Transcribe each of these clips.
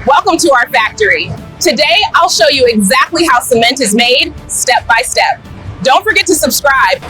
Welcome to our factory. Today, I'll show you exactly how cement is made, step by step. Don't forget to subscribe.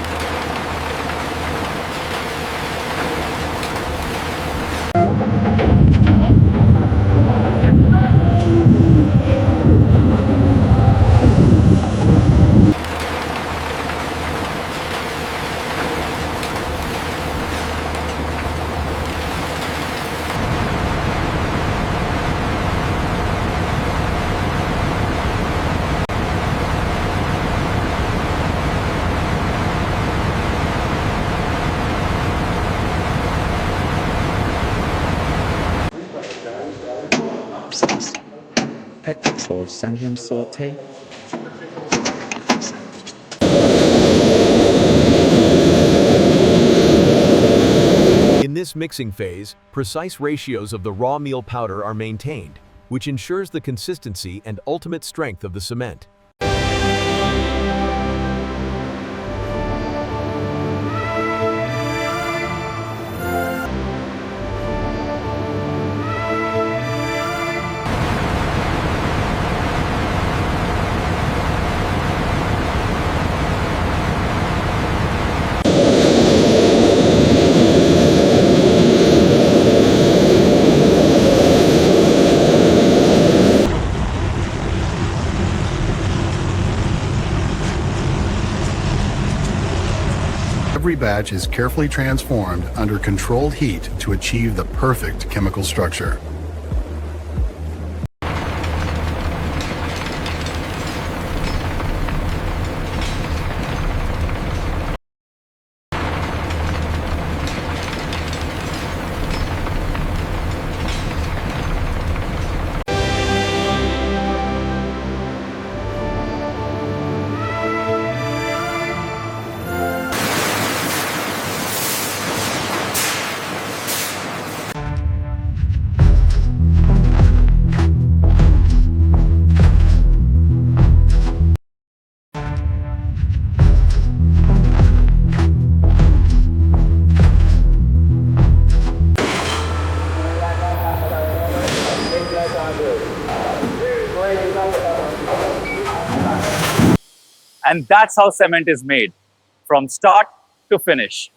for Sanham saute. In this mixing phase, precise ratios of the raw meal powder are maintained, which ensures the consistency and ultimate strength of the cement. Every batch is carefully transformed under controlled heat to achieve the perfect chemical structure. And that's how cement is made, from start to finish.